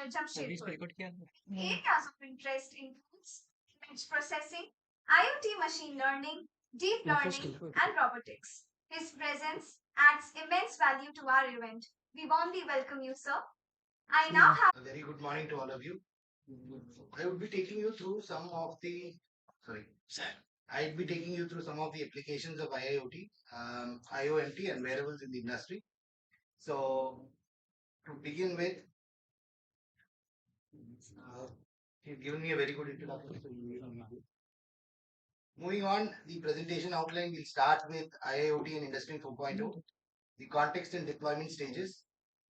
Jamshedpur. Areas of interest includes image processing, IoT machine learning, deep learning, and robotics. His presence adds immense value to our event. We warmly welcome you, sir. I now have A very good morning to all of you. I would be taking you through some of the sorry. I'd be taking you through some of the applications of IIoT, IoMT, and wearables in the industry. So, to begin with, you've given me a very good introduction. So moving on, the presentation outline will start with IIoT and Industry 4.0, the context and deployment stages,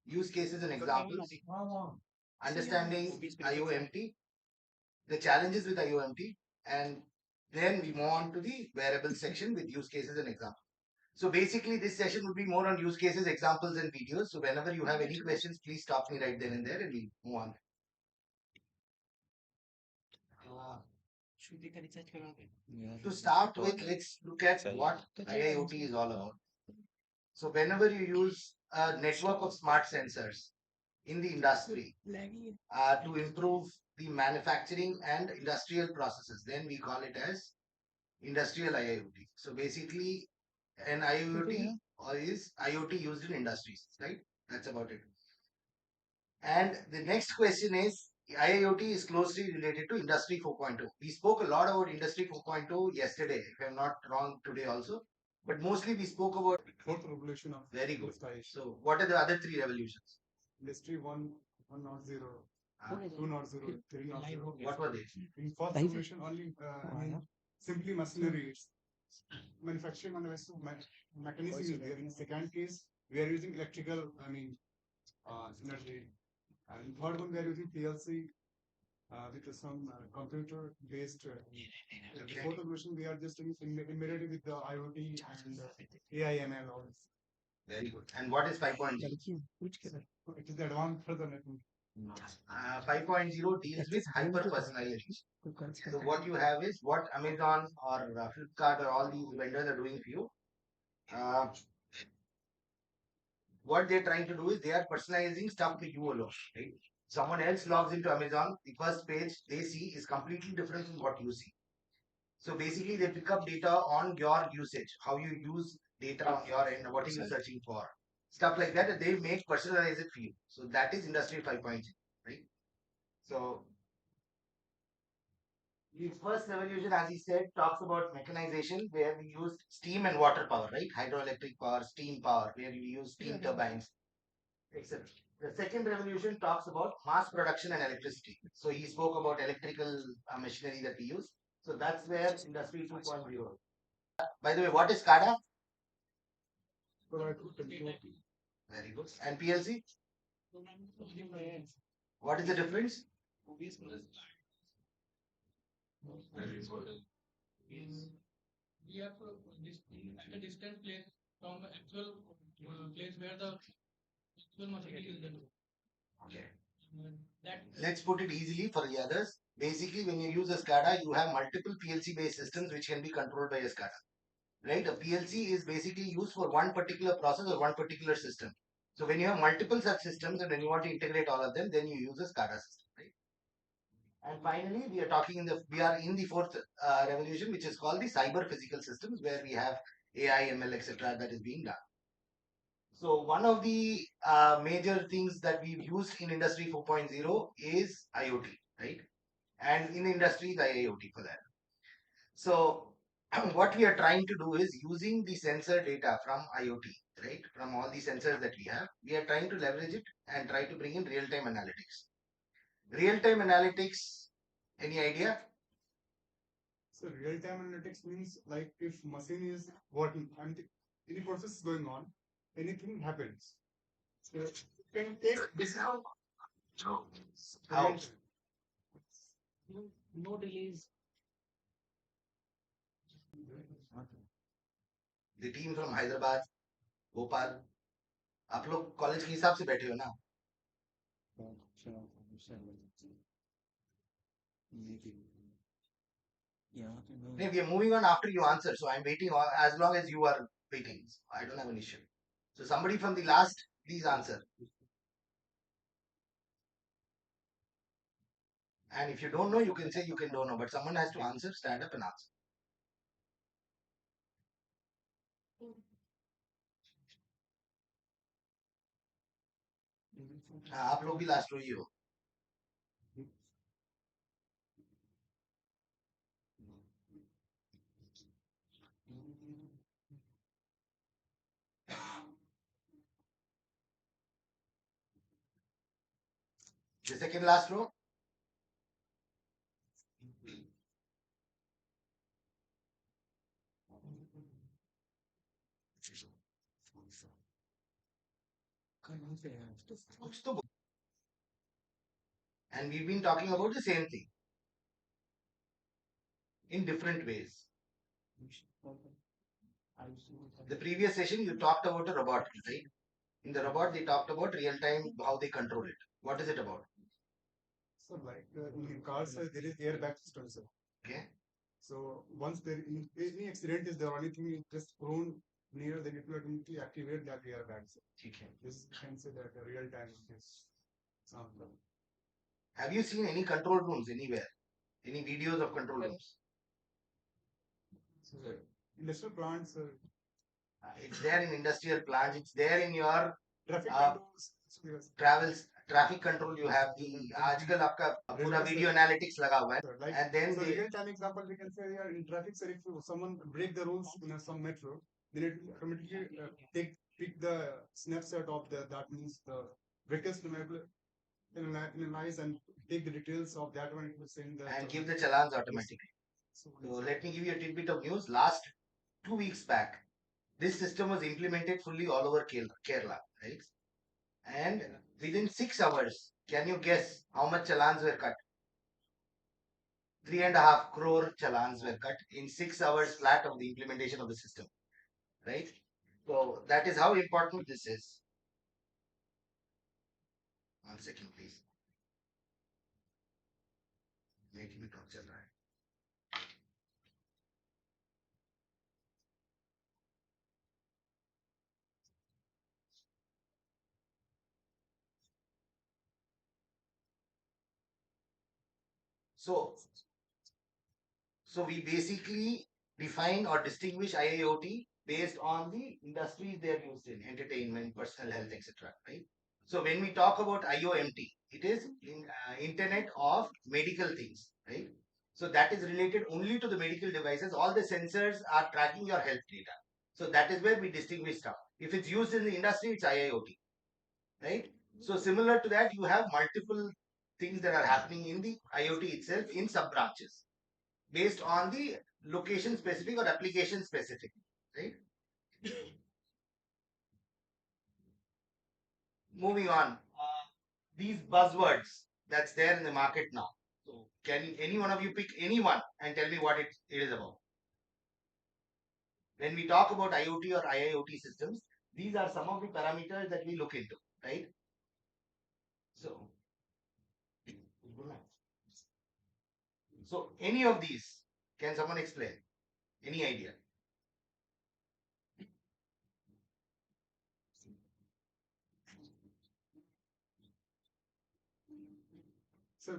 use cases and examples, understanding IoMT, the challenges with IoMT, and then we move on to the wearable section with use cases and examples. So basically, this session would be more on use cases, examples, and videos. So whenever you have any questions, please stop me right then and there, and we'll move on. To start with, let's look at what IIoT is all about. So whenever you use a network of smart sensors in the industry to improve the manufacturing and industrial processes, then we call it as industrial IIoT. So basically, an IoT is IoT used in industries, right? That's about it. And the next question is IIoT is closely related to Industry 4.0. We spoke a lot about Industry 4.0 yesterday, if I'm not wrong, today also. But mostly we spoke about fourth revolution of very good. industrialization. So, what are the other three revolutions? Industry 1.0, 2.0, 3.0. What were they? In first revolution, only simply machinery, manufacturing on the rest of mechanism is there. In second case, we are using electrical, energy. And in third one, we are using PLC with some computer-based. The fourth revolution, we are just embedded with the IoT and AI ML. All this. Very good. And what is 5.0? It is the advanced further network. 5.0 deals with hyper personalization. So what you have is what Amazon or Flipkart or all these vendors are doing for you. What they're trying to do is they are personalizing stuff to you alone, right? Someone else logs into Amazon, the first page they see is completely different from what you see. So basically, they pick up data on your usage, how you use data on your end, what are you searching for, stuff like that, and they make personalize it for you. So that is Industry 5.0, right? So the first revolution, as he said, talks about mechanization, where we use steam and water power, right? Hydroelectric power, steam power, where we use steam turbines, etc. The second revolution talks about mass production and electricity. So he spoke about electrical machinery that we use. So that's where Industry 2.0. By the way, what is SCADA? Very good. And PLC? What is the difference? We have at a distant place from the actual place where the actual machinery is done. Okay. That Let's put it easily for the others. Basically, when you use a SCADA, you have multiple PLC-based systems which can be controlled by a SCADA. Right? A PLC is basically used for one particular process or one particular system. So when you have multiple such systems and when you want to integrate all of them, then you use a SCADA system, right? And finally, we are in the fourth revolution, which is called the cyber physical systems, where we have AI, ML, etc. that is being done. So one of the major things that we've used in Industry 4.0 is IoT, right? And in industry, the IoT for that. So what we are trying to do is using the sensor data from IoT, right? From all the sensors that we have, we are trying to leverage it and try to bring in real-time analytics. Real-time analytics, any idea? So real-time analytics means like if machine is working and any process is going on, anything happens. So you can take this out. How? no delays. The team from Hyderabad, Bhopal, आप लोग college के हिसाब से बैठे हो ना? No, we are moving on after you answer. So I'm waiting as long as you are waiting. I don't have an issue. So somebody from the last, please answer. And if you don't know, you can say you can don't know, but someone has to answer, stand up and answer. हाँ, आप लोग भी last row ही हो. The second last row. कुछ तो बोलो. And we've been talking about the same thing in different ways. The previous session you talked about a robot, right? In the robot they talked about real time how they control it. What is it about? So like in cars, there is airbag system, sir. Okay. So once there in any accident is there, only thing is just thrown near, then it will automatically activate that airbag, sir. Okay. This can say that real time is sample. Have you seen any control rooms anywhere? Any videos of control rooms? So industrial plants, It's there in industrial plants. It's there in your traffic uh, controls. So yes, travels traffic control. You have the आजकल आपका पूरा video analytics लगा हुआ है. sir, like And then so they, real time example we can say here in traffic, sir, if someone break the rules in some metro, then it will automatically pick the snapshot of the, that means the vehicles analyze and take the details of that one, it will send the and give the challans automatically. So So let me give you a tidbit of news. Last 2 weeks back, this system was implemented fully all over Kerala, right? And within 6 hours, can you guess how much challans were cut? 3.5 crore challans were cut in 6 hours flat of the implementation of the system, right? So that is how important this is. 1 second, please. Making it not चल रहा है. So we basically define or distinguish IIoT based on the industries they are used in, entertainment, personal health, etc. Right? So when we talk about IoMT, it is Internet of Medical Things, right? So that is related only to the medical devices. All the sensors are tracking your health data. So that is where we distinguish stuff. If it's used in the industry, it's IIoT, right? So similar to that, you have multiple things that are happening in the IoT itself in sub branches based on the location specific or application specific, right? Moving on, these buzzwords that's there in the market now. So can any one of you pick any one and tell me what it is about? When we talk about IoT or IIoT systems, these are some of the parameters that we look into, right? So, so any of these, can someone explain? Any idea? so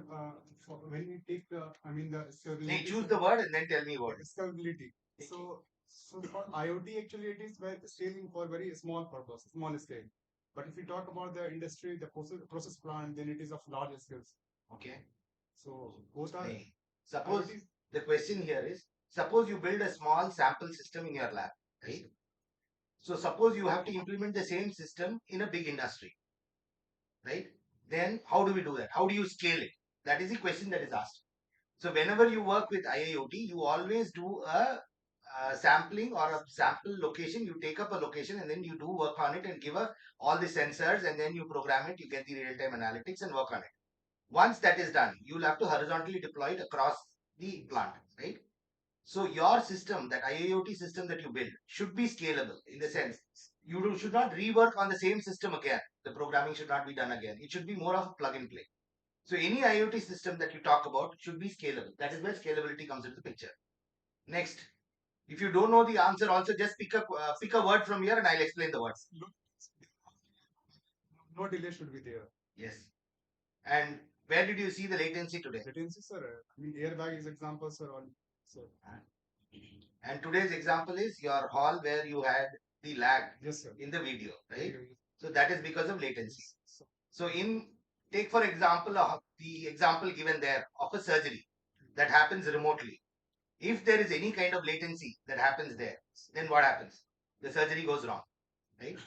when we take I mean the Hey, choose the word and then tell me what. scalability. So for IoT actually it is scaling for very small purpose, small scale. But if we talk about the industry, the process plant, then it is of large scales. Okay. So both are Hey, suppose IoT. the question here is, suppose you build a small sample system in your lab, right? So suppose you have to implement the same system in a big industry, right? Then how do we do that? How do you scale it? That is the question that is asked. So whenever you work with IIoT, you always do a sampling or a sample location. You take up a location and then you do work on it and give us all the sensors and then you program it. You get the real-time analytics and work on it. Once that is done, you will have to horizontally deploy it across the plant, right? So your system, that IIoT system that you build, should be scalable in the sense should not rework on the same system again. The programming should not be done again. It should be more of a plug and play. So any IoT system that you talk about should be scalable. That is where scalability comes into the picture. Next, if you don't know the answer, also just pick a word from here and I'll explain the words. No delay should be there. Yes. And Where did you see the latency today? Latency, sir. I mean, airbag is example, sir. All, sir. And today's example is your hall where you had the lag Yes, sir. in the video, right? Video, yes. So that is because of latency. Yes, sir. So take for example the example given there of a surgery that happens remotely. If there is any kind of latency that happens there, then what happens? The surgery goes wrong, right?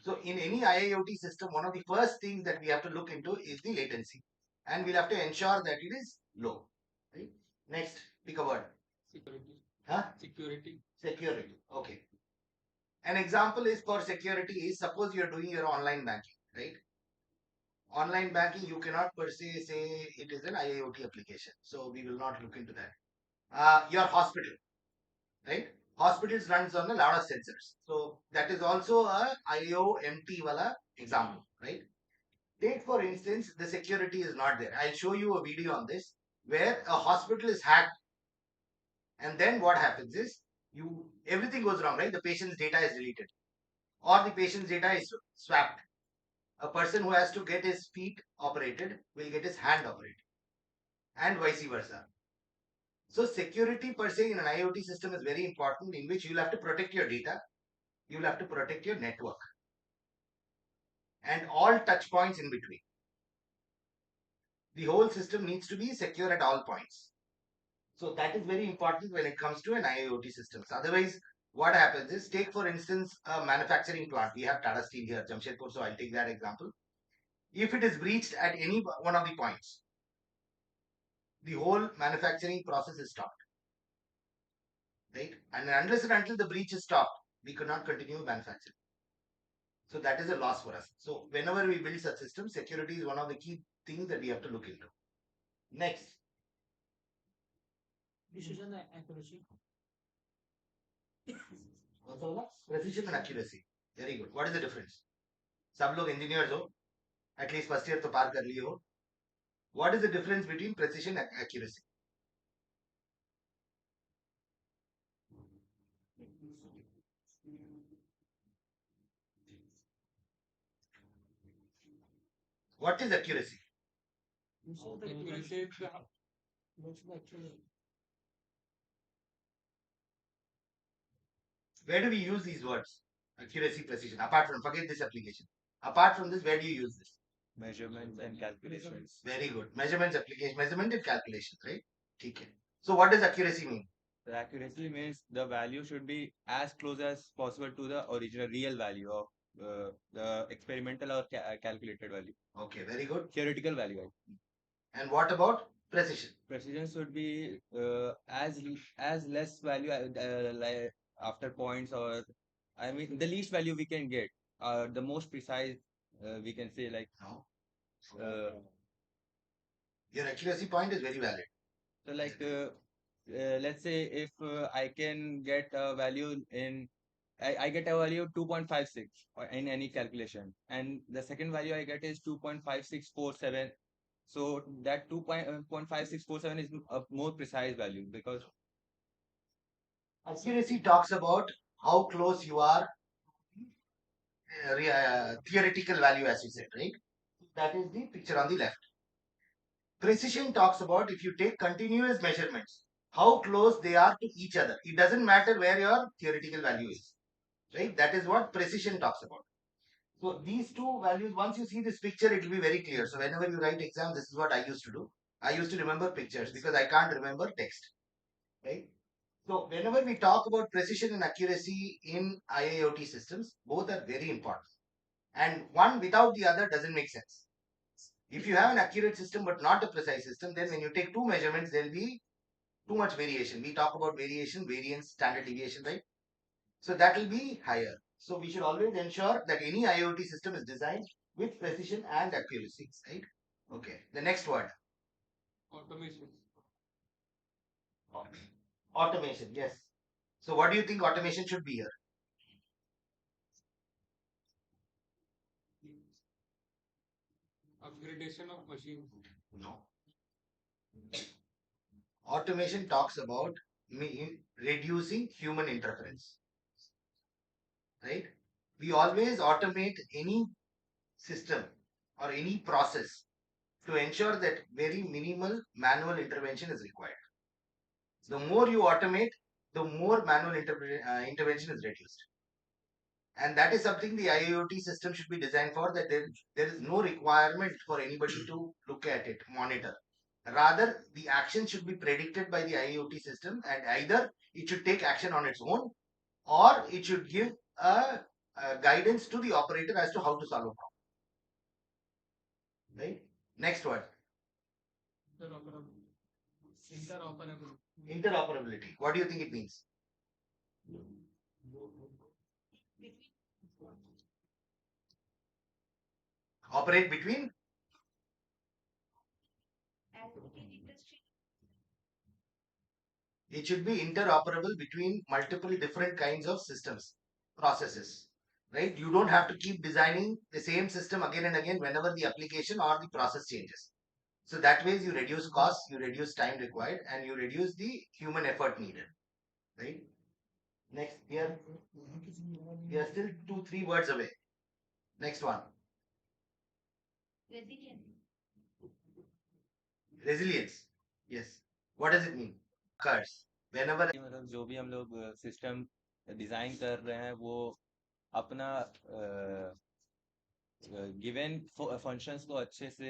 So in any IIoT system, one of the first things that we have to look into is the latency, and we'll have to ensure that it is low, right? Next, pick a word. Security. Huh? Security. Security. Okay. An example is for security is suppose you're doing your online banking, right? Online banking, you cannot per se say it is an IIoT application. So we will not look into that. Your hospital, right? Hospitals runs on a lot of sensors. So that is also a IoMT wala example, right? Take for instance, the security is not there. I'll show you a video on this where a hospital is hacked, and then what happens is everything goes wrong, right? The patient's data is deleted or the patient's data is swapped. A person who has to get his feet operated will get his hand operated, and vice versa. So security per se in an IoT system is very important, in which you'll have to protect your data, you'll have to protect your network, and all touch points in between. The whole system needs to be secure at all points. So that is very important when it comes to an IoT systems. Otherwise, what happens is, take for instance a manufacturing plant. We have Tata Steel here, Jamshedpur, so I'll take that example. If it is breached at any one of the points, the whole manufacturing process is stopped, right? And unless and until the breach is stopped, we could not continue manufacturing. So that is a loss for us. So whenever we build such systems, security is one of the key things that we have to look into. Next. Decision accuracy. What's all that? Precision and accuracy. Very good. What is the difference? सब लोग engineers हो, at least first year तो पार कर लिए हो. What is the difference between precision and accuracy? What is accuracy? Where do we use these words? Accuracy, precision. Apart from, forget this application. Apart from this, where do you use this? Measurements and calculations. Very good. Measurements application, measurement and calculations, right? Okay. So what does accuracy mean? The accuracy means the value should be as close as possible to the original real value of the experimental or calculated value. Okay, very good. Theoretical value. And what about precision? Precision should be as less value like after points, or I mean the least value we can get. The most precise we can say, like No. uh, Your accuracy point is very valid. so like let's say if I can get a value in I get a value of 2.56 in any calculation, and the second value I get is 2.5647. So that 2.5647 is a more precise value, because Accuracy talks about how close you are theoretical value, as you said, right? That is the picture on the left. Precision talks about if you take continuous measurements, how close they are to each other. It doesn't matter where your theoretical value is, right? That is what precision talks about. So these two values, once you see this picture, it will be very clear. So whenever you write exam, this is what I used to do. I used to remember pictures because I can't remember text, right? So whenever we talk about precision and accuracy in IIoT systems, both are very important. And one without the other doesn't make sense. If you have an accurate system but not a precise system, then when you take two measurements, there will be too much variation. We talk about variation, variance, standard deviation, right? So that will be higher. So we should always ensure that any IoT system is designed with precision and accuracy, right? Okay. The next word. Automation. Automation, yes. So what do you think automation should be here? Upgradation of machines. No. Automation talks about reducing human interference, right? We always automate any system or any process to ensure that very minimal manual intervention is required. The more you automate, the more manual intervention is reduced. And that is something the IoT system should be designed for, that there is no requirement for anybody to look at it, monitor. Rather, the action should be predicted by the IoT system, and either it should take action on its own, or it should give a guidance to the operator as to how to solve a problem. Right? Next one. Interoperability. Interoperability. What do you think it means? Operate between it should be interoperable between multiple different kinds of systems, processes, right? You don't have to keep designing the same system again and again whenever the application or the process changes. So that way you reduce costs, you reduce time required, and you reduce the human effort needed, right? Next, here we are still 2-3 words away. Next one. Resilience. Yes. What does it mean? Occurs whenever मतलब जो भी हम लोग system design कर रहे हैं वो अपना गिवन फंक्शंस को अच्छे से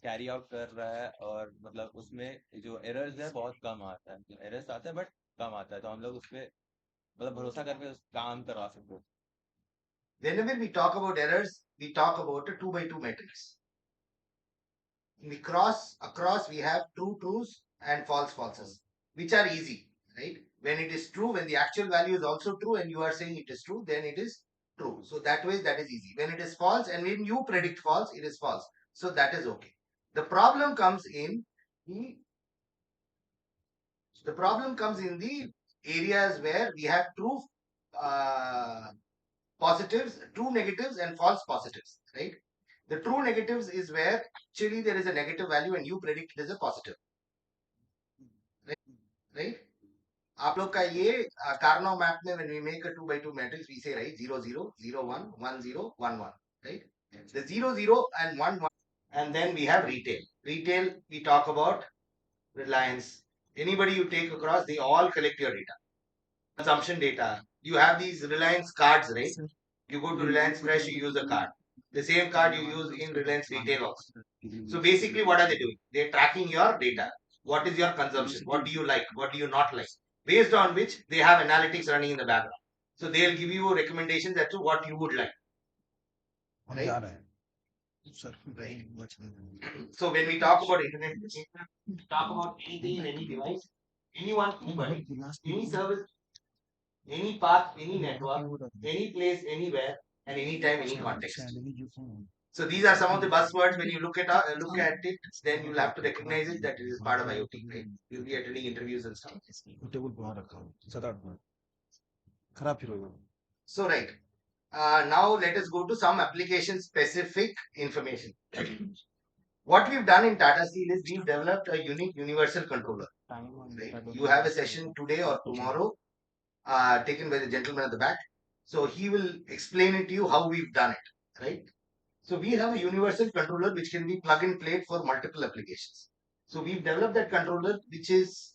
कैरी आउट कर रहा है, और मतलब उसमें जो एरर्स है बहुत कम आता है, एरर्स आते हैं बट कम आता है, तो हम लोग उस पर मतलब भरोसा करके उस काम करवा सकते हैं. whenever we talk about errors, we talk about a 2x2 matrix. We across we have true truths and false falses, which are easy, right? When it is true, when the actual value is also true and you are saying it is true, then it is true. So that way that is easy. When it is false and when you predict false, it is false. So that is okay. The problem comes in the areas where we have true positives, true negatives, and false positives, right? The true negatives is where actually there is a negative value and you predict it is a positive, right? आप लोग का ये Karnaugh map में when we make a 2x2 matrix we say, right, 0 0 0 1 1 0 1 1, right? The 0 0 and 1 1, and then we have retail we talk about Reliance. Anybody you take across, they all collect your data, consumption data. You have these Reliance cards, right? You go to Reliance Fresh, you use a card. The same card you use in Reliance Retail also. So basically, what are they doing? They're tracking your data. What is your consumption? What do you like? What do you not like? Based on which they have analytics running in the background. So they'll give you recommendations as to what you would like. Right? So when we talk about internet, we talk about anything in any device, anyone, anybody, any service, any path, any network, any place, anywhere, and anytime, any context. So these are some of the buzzwords. When you look at it, then you'll have to recognize it that it is part of IoT, right? You'll be attending interviews and stuff. So right. Now let us go to some application specific information. What we've done in Tata Steel is we've developed a unique universal controller. Right? You have a session today or tomorrow, taken by the gentleman at the back. So he will explain it to you how we've done it, right? So we have a universal controller which can be plug and played for multiple applications. So we've developed that controller, which is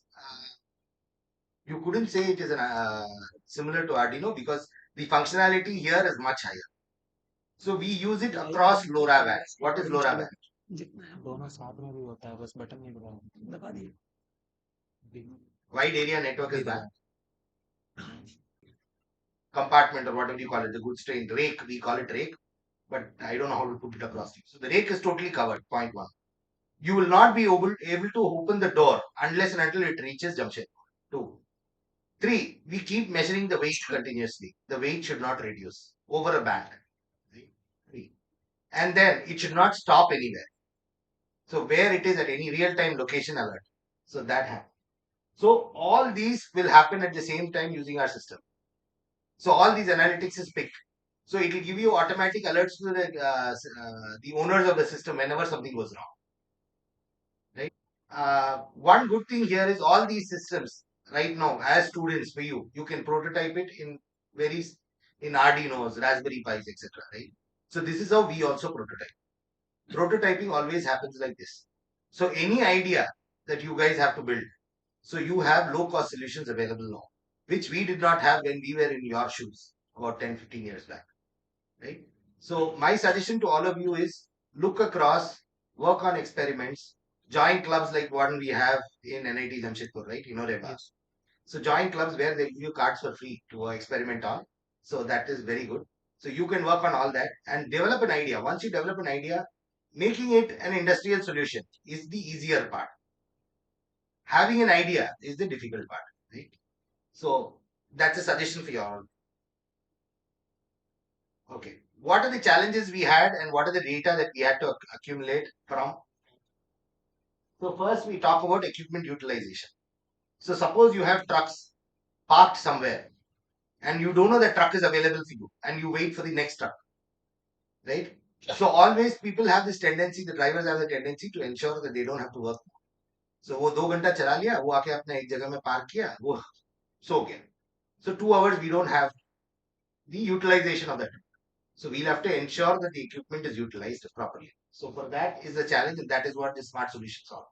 you couldn't say it is similar to Arduino because the functionality here is much higher. So we use it across LoRaWAN. What is LoRaWAN? Wide area network is WAN. Compartment or whatever you call it, the goods train rake, we call it rake, but I don't know how to put it across to you. So the rake is totally covered, point one. You will not be able to open the door unless and until it reaches Jamshedpur. 2. 3. We keep measuring the weight continuously. The weight should not reduce over a band. 3. And then it should not stop anywhere. So where it is at any real-time location alert. So that happens. So all these will happen at the same time using our system. So all these analytics is picked. So it will give you automatic alerts to the owners of the system whenever something goes wrong. Right? One good thing here is all these systems right now as students for you can prototype it in Arduinos, Raspberry Pis, etc. Right? So this is how we also prototype. Prototyping always happens like this. So any idea that you guys have to build, so you have low cost solutions available now, which we did not have when we were in your shoes about 10, 15 years back, right? So my suggestion to all of you is look across, work on experiments, join clubs like one we have in NIT Jamshedpur, right? You know, Reba. So join clubs where they give you cards for free to experiment on. So that is very good. So you can work on all that and develop an idea. Once you develop an idea, making it an industrial solution is the easier part. Having an idea is the difficult part, right? So that's a suggestion for you all. Okay. What are the challenges we had and what are the data that we had to accumulate from? So first we talk about equipment utilization. So suppose you have trucks parked somewhere and you don't know that truck is available for you and you wait for the next truck, right? So always people have this tendency, the drivers have the tendency to ensure that they don't have to work. So वो 2 घंटा चला लिया, वो आके अपने एक जगह में पार्क किया, वो सो गया. So 2 hours we don't have the utilization of that. So we'll have to ensure that the equipment is utilized properly. So for that is the challenge, and that is what the smart solutions are.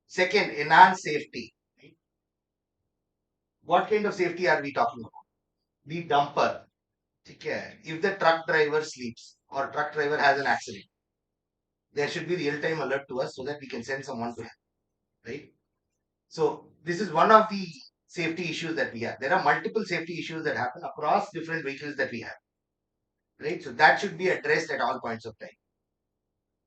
Second, enhance safety. What kind of safety are we talking about? The dumper. Okay. If the truck driver sleeps or truck driver has an accident, there should be real-time alert to us so that we can send someone to help. Right? So this is one of the safety issues that we have. There are multiple safety issues that happen across different vehicles that we have. Right? So that should be addressed at all points of time.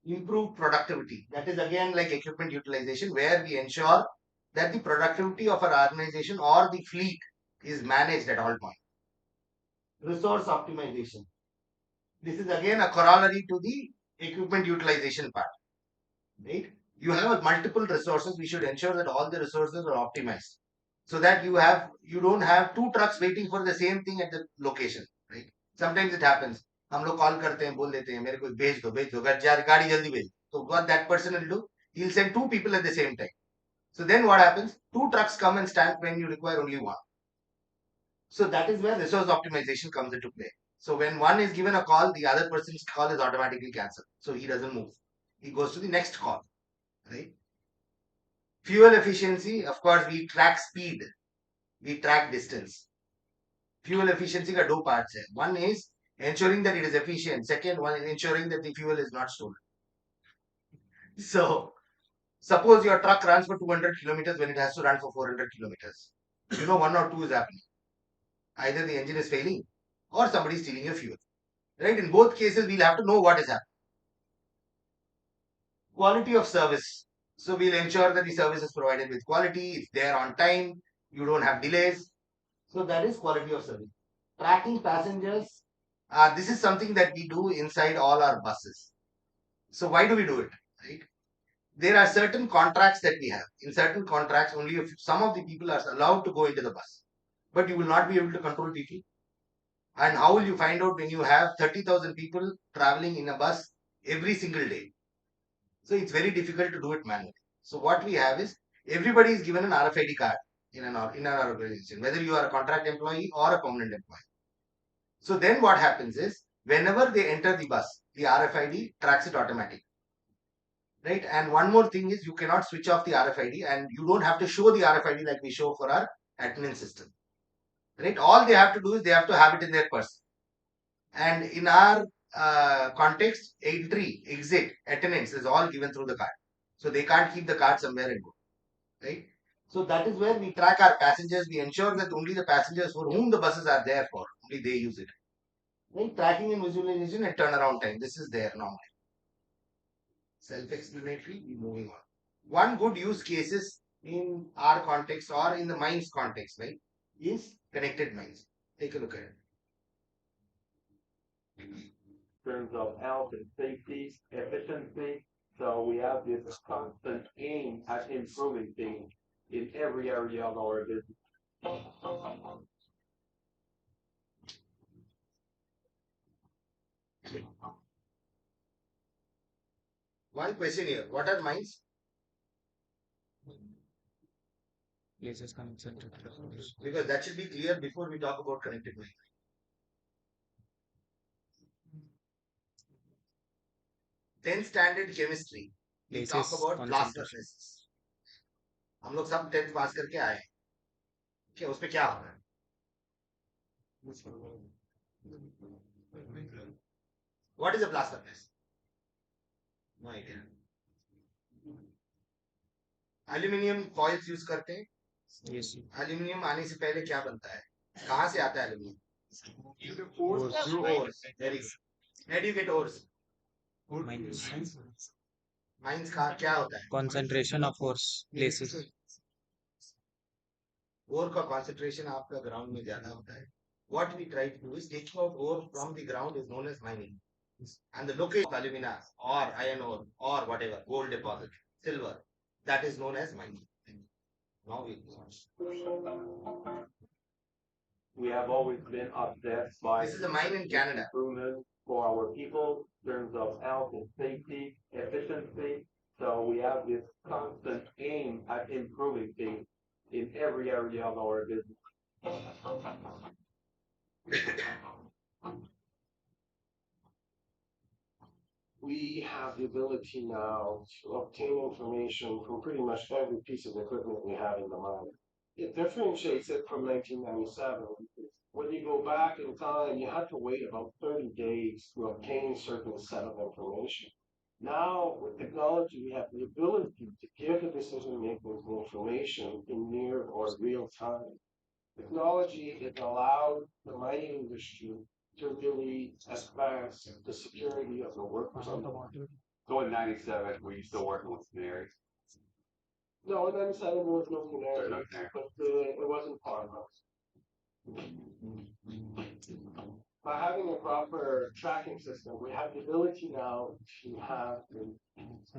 Improve productivity. That is again like equipment utilization, where we ensure that the productivity of our organization or the fleet is managed at all points. Resource optimization. This is again a corollary to the equipment utilization part. Right? You have multiple resources. We should ensure that all the resources are optimized so that you don't have two trucks waiting for the same thing at the location. Right? Sometimes it happens. हम लोग call करते हैं बोल देते हैं मेरे को भेज दो गाड़ी जल्दी भेज. So what that person will do, he'll send two people at the same time. So then what happens? Two trucks come and stand when you require only one. So that is where resource optimization comes into play. So when one is given a call, the other person's call is automatically cancelled. So he doesn't move. He goes to the next call. Right? Fuel efficiency, of course, we track speed, we track distance. Fuel efficiency का दो parts है. One is ensuring that it is efficient. Second one is ensuring that the fuel is not stolen. So suppose your truck runs for 200 kilometers when it has to run for 400 kilometers. You know, one or two is happening. Either the engine is failing or somebody is stealing your fuel. Right? In both cases, we'll have to know what is happening. Quality of service. So we'll ensure that the service is provided with quality, it's there on time, you don't have delays. So that is quality of service. Tracking passengers. This is something that we do inside all our buses. So why do we do it? Right? There are certain contracts that we have. In certain contracts, only if some of the people are allowed to go into the bus, but you will not be able to control people. And how will you find out when you have 30,000 people traveling in a bus every single day? So it's very difficult to do it manually. So what we have is everybody is given an RFID card in our organization, whether you are a contract employee or a permanent employee. So then what happens is whenever they enter the bus, the RFID tracks it automatically. Right? And one more thing is you cannot switch off the RFID and you don't have to show the RFID like we show for our attendance system. Right? All they have to do is they have to have it in their purse. And in our context, entry, exit, attendance is all given through the card. So they can't keep the card somewhere and go. Right? So that is where we track our passengers. We ensure that only the passengers for whom the buses are there for, only they use it. Right? Tracking and visualization and turnaround time. This is there normally. Self-explanatory, we moving on. One good use cases in our context or in the mines context, right, is connected mines. Take a look at it. Terms of health and safety, efficiency. So we have this constant aim at improving things in every area of our business. One question here. What are mines? Places connected to Because that should be clear before we talk about connected mines. 10th standard chemistry, we talk about blast furnaces. हम लोग सब 10th पास करके आए हैं, क्या उस पे क्या होता है? What is a blast furnace? No idea. Aluminium foils use करते हैं. एल्यूमिनियम आने से पहले क्या बनता है? कहाँ से आता है aluminium? Ores. Very good. Where do you get ores? Mines का क्या होता है? Concentration of ores places. Ore का concentration आपका ground में ज्यादा होता है. What we try to do is taking out ore from the ground is known as mining. And the location of alumina or iron ore or whatever, gold deposit, silver, that is known as mining. Now we have always been obsessed by this is a mine in Canada. Improvement for our people in terms of health and safety, efficiency. So we have this constant aim at improving things in every area of our business. We have the ability now to obtain information from pretty much every piece of equipment we have in the mine. It differentiates it from 1997. When you go back in time, you had to wait about 30 days to obtain certain set of information. Now, with technology, we have the ability to give the decision makers the information in near or real time. Technology has allowed the mining industry to really advance the security of the workers on the market. So in '97, were you still working with canaries? No, in '97 there was no canary, but it wasn't farmhouse. By having a proper tracking system, we have the ability now to have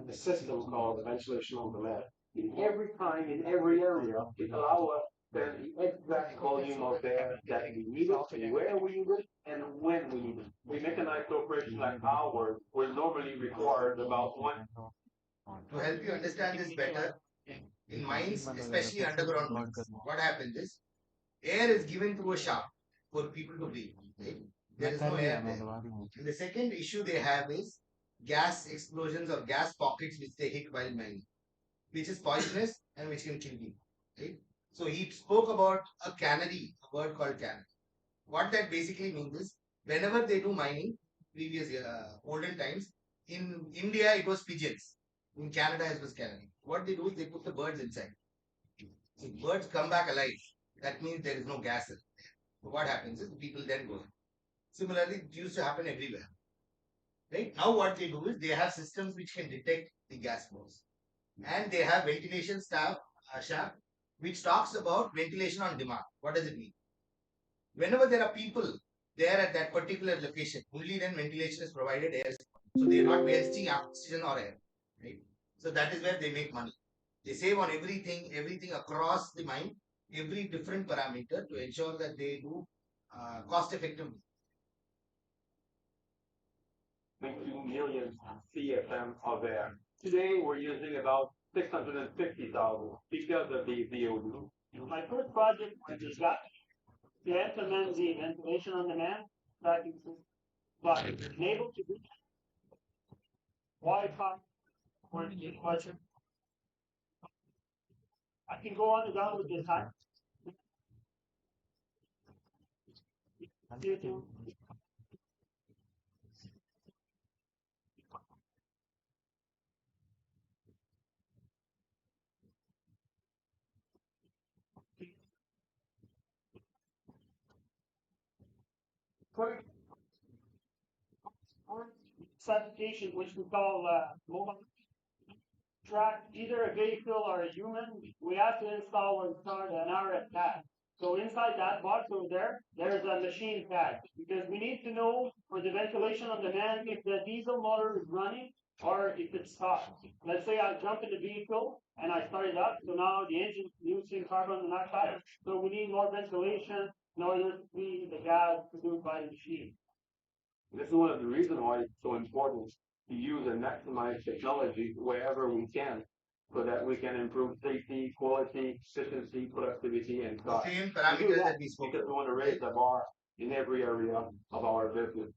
a system called ventilation on demand. In every time, in every area, it allows us to the exact volume of air that we need it, where we need it, and when we need it. We mechanize operations like ours, will normally require about one. To help you understand this better, in mines, especially underground mines, what happens is air is given to a shaft for people to breathe. Right? There is no air there. And the second issue they have is gas explosions or gas pockets which they hit while mining, which is poisonous and which can kill people. Right? So he spoke about a canary, a bird called canary. What that basically means is whenever they do mining, previous olden times, in India it was pigeons. In Canada it was canary. What they do is they put the birds inside. So birds come back alive. That means there is no gas in there. So what happens is the people then go in. Similarly, it used to happen everywhere. Right? Now what they do is they have systems which can detect the gas flows. And they have ventilation staff, Asha, which talks about ventilation on demand. What does it mean? Whenever there are people there at that particular location, only then ventilation is provided, air is so they are not wasting oxygen or air. Right? So that is where they make money. They save on everything across the mine, every different parameter to ensure that they do cost effectively. 22 million CFM of air. Today we're using about 650,000 because of the VOD. My first project was to implement the ventilation on demand tracking system, but unable to do Wi-Fi or the question. I can go on and on with this time. Certification, which we call mobile track, either a vehicle or a human, we have to install what's called an IRIA tag. So inside that box over there, there's a machine tag because we need to know for the ventilation on demand if the diesel motor is running or if it's stopped. Let's say I jump in the vehicle and I start it up, so now the engine is using carbon monoxide, so we need more ventilation in order to see the gas produced by the machine. This is one of the reasons why it's so important to use and maximize technology wherever we can so that we can improve safety, quality, efficiency, productivity, and cost. Same parameters that we spoke because we about. want to raise the bar in every area of our business.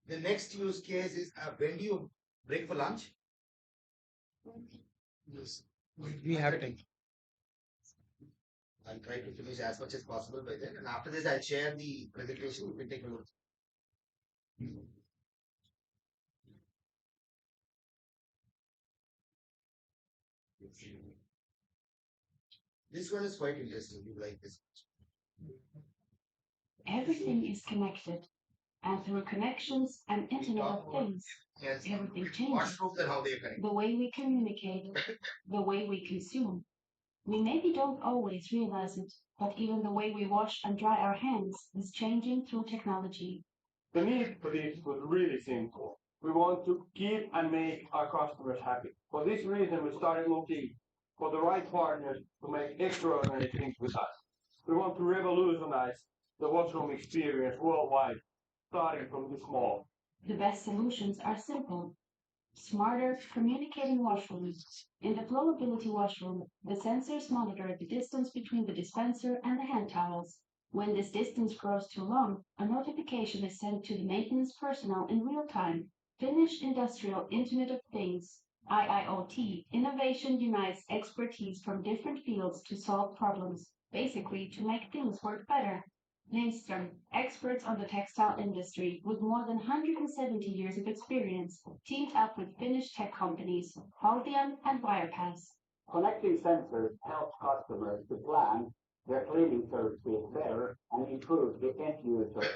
The next use case is when do you break for lunch? Yes. We have time. I'll try to finish as much as possible by then, and after this, I'll share the presentation. You can take a look. This one is quite interesting. You like this? Everything is connected, and through connections and Internet of Things, Yes. everything What's changes. proof and how they are connected? The way we communicate, the way we consume. We maybe don't always realize it, but even the way we wash and dry our hands is changing through technology. The need for this was really simple. We want to keep and make our customers happy. For this reason, we started looking for the right partners to make extraordinary things with us. We want to revolutionize the washroom experience worldwide, starting from the small. The best solutions are simple. Smarter communicating washrooms. In the flowability washroom, the sensors monitor the distance between the dispenser and the hand towels. When this distance grows too long, a notification is sent to the maintenance personnel in real time. Finnish Industrial Internet of Things, IIoT, innovation unites expertise from different fields to solve problems, basically to make things work better. Lindström, experts on the textile industry with more than 170 years of experience, teamed up with Finnish tech companies Haldian and Wirepass. Connecting sensors helps customers to plan their cleaning services better and improve the end user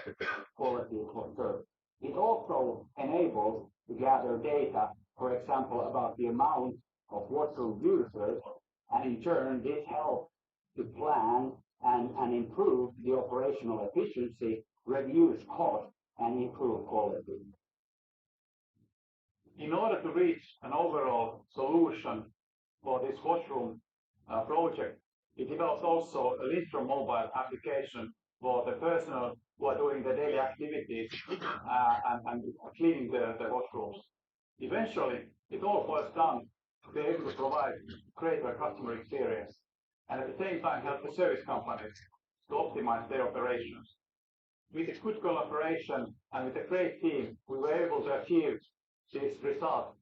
quality of service. It also enables to gather data, for example, about the amount of washroom users, and in turn this helps to plan and improve the operational efficiency, reduce cost, and improve quality. In order to reach an overall solution for this washroom project, we developed also a Lindstrom mobile application for the personnel who are doing the daily activities and cleaning the washrooms. Eventually, it all boils down to be able to provide greater customer experience and at the same time help the service companies to optimize their operations. With a good collaboration and with a great team, we were able to achieve this result.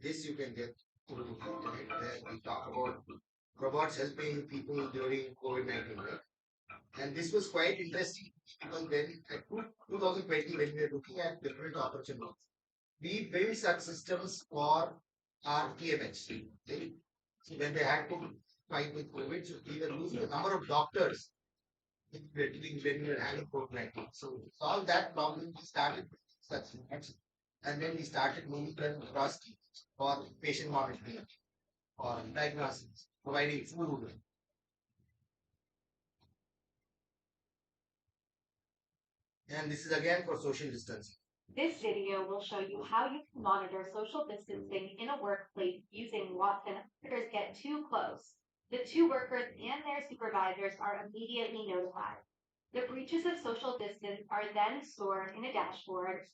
This you can get through the internet where we talk about robots helping people during COVID-19, right? And this was quite interesting because when at 2020, when we were looking at different opportunities, we built such systems for our PMH. Right? So when they had to fight with COVID, so we were losing a number of doctors when we were having COVID-19. So to solve that problem, we started such systems, and then we started moving them across for patient monitoring or diagnosis, providing food. And this is again for social distancing. This video will show you how you can monitor social distancing in a workplace using Watson. Visitors get too close. The two workers and their supervisors are immediately notified. The breaches of social distance are then stored in a dashboard.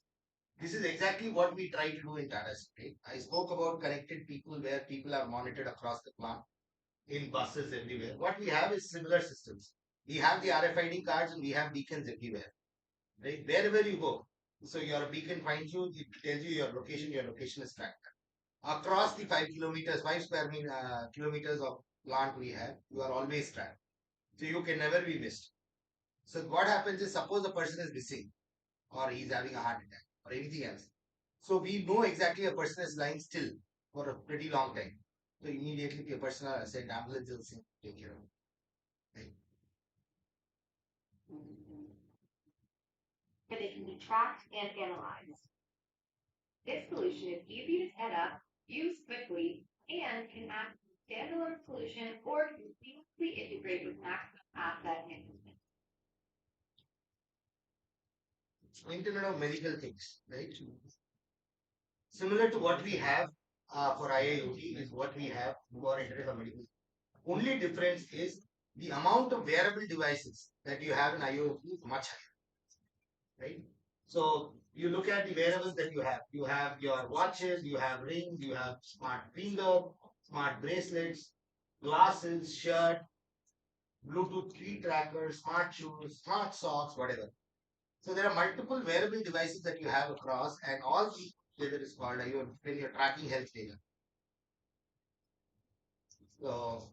This is exactly what we try to do in Tata Steel. I spoke about connected people where people are monitored across the plant in buses everywhere. What we have is similar systems. We have the RFID cards and we have beacons everywhere. Right? Wherever you go. So your beacon finds you, it tells you your location is tracked. Across the 5 kilometers, 5 square kilometers of plant we have, you are always tracked. So you can never be missed. So what happens is suppose a person is missing or he's having a heart attack or anything else. So we know exactly a person is lying still for a pretty long time. So immediately the person sent ambulance will take care of it. Right? But they can be tracked and analyzed. This solution is easy to set up, use quickly, and can act as a standalone solution or can seamlessly integrate with maximum asset management. Internet of medical things, right? Similar to what we have for IIoT is what we have for Internet of Medical. Only difference is the amount of wearable devices that you have in IoT is much higher, right? So you look at the wearables that you have. You have your watches, you have rings, you have smart finger, smart bracelets, glasses, shirt, Bluetooth key trackers, smart shoes, smart socks, whatever. So there are multiple wearable devices that you have across, and all these together is called when you're tracking health data. So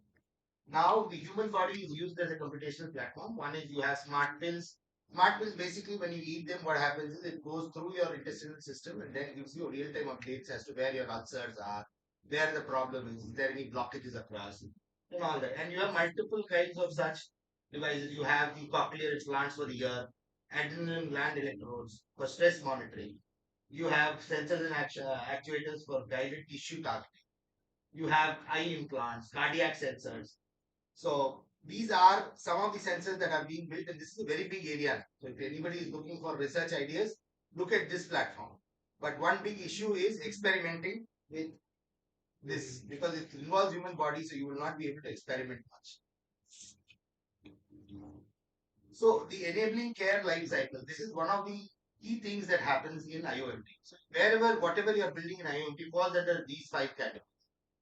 now the human body is used as a computational platform. One is you have smart pills. Smart pills basically when you eat them, what happens is it goes through your intestinal system and then gives you real-time updates as to where your ulcers are, where the problem is there any blockages across, and all that. And you have multiple kinds of such devices. You have the cochlear implants for the ear, adrenaline gland electrodes for stress monitoring. You have sensors and actuators for guided tissue targeting. You have eye implants, cardiac sensors. So these are some of the sensors that are being built, and this is a very big area. So if anybody is looking for research ideas, look at this platform. But one big issue is experimenting with this because it involves human body, so you will not be able to experiment much. So the enabling care life cycle, this is one of the key things that happens in IoT. So whatever you are building in IoT falls under these five categories.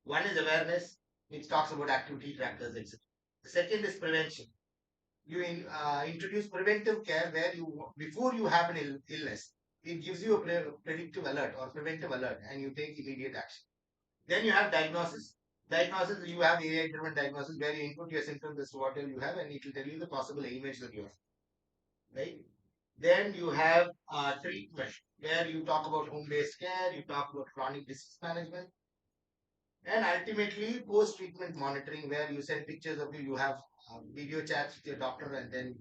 One is awareness, which talks about activity trackers, etc. The second is prevention. You introduce preventive care where before you have an illness, it gives you a predictive alert or preventive alert, and you take immediate action. Then you have diagnosis. Diagnosis, you have AI-driven diagnosis where you input your symptoms as to what you have, and it will tell you the possible ailments that you have. Right? Then you have treatment where you talk about home-based care, you talk about chronic disease management, and ultimately post-treatment monitoring where you send pictures of you have video chats with your doctor, and then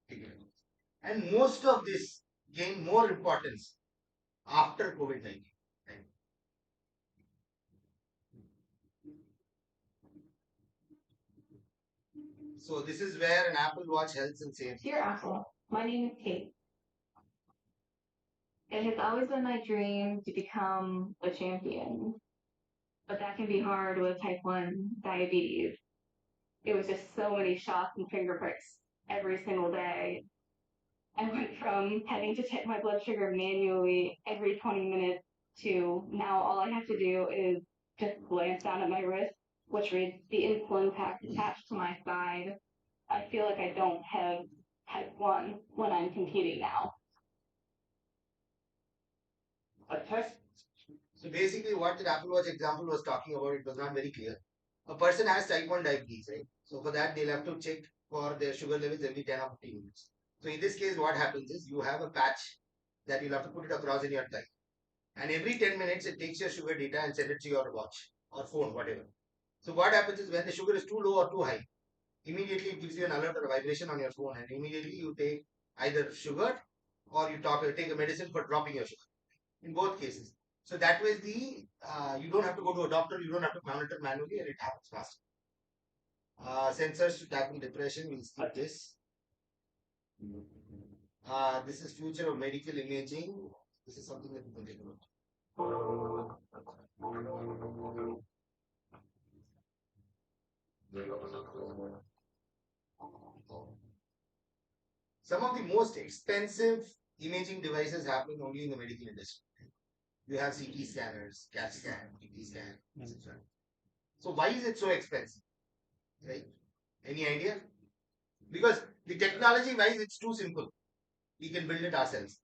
figure it out. And most of this gain more importance after COVID-19. Right? So this is where an Apple Watch helps in safety. Dear Apple, my name is Kate. It has always been my dream to become a champion, but that can be hard with type 1 diabetes. It was just so many shots and finger pricks every single day. I went from having to check my blood sugar manually every 20 minutes to now all I have to do is just glance down at my wrist, which reads the insulin pack attached to my side. I feel like I don't have type 1 when I'm competing now. A test. So basically, what the Apple Watch example was talking about, it was not very clear. A person has type 1 diabetes, right? So for that, they'll have to check for their sugar levels every 10 or 15 minutes. So in this case, what happens is you have a patch that you'll have to put it across in your thigh. And every 10 minutes, it takes your sugar data and send it to your watch or phone, whatever. So what happens is when the sugar is too low or too high, immediately it gives you an alert or a vibration on your phone, and immediately you take either sugar or take a medicine for dropping your sugar. In both cases. So that way, you don't have to go to a doctor, you don't have to monitor manually, and it happens fast. Sensors to tackle depression, we'll skip this. This is future of medical imaging. This is something that we can take a look. Some of the most expensive imaging devices happen only in the medical industry. You have CT scanners, CAT scan, CT scan, etc. So why is it so expensive? Right? Any idea? Because the technology wise, it's too simple. We can build it ourselves.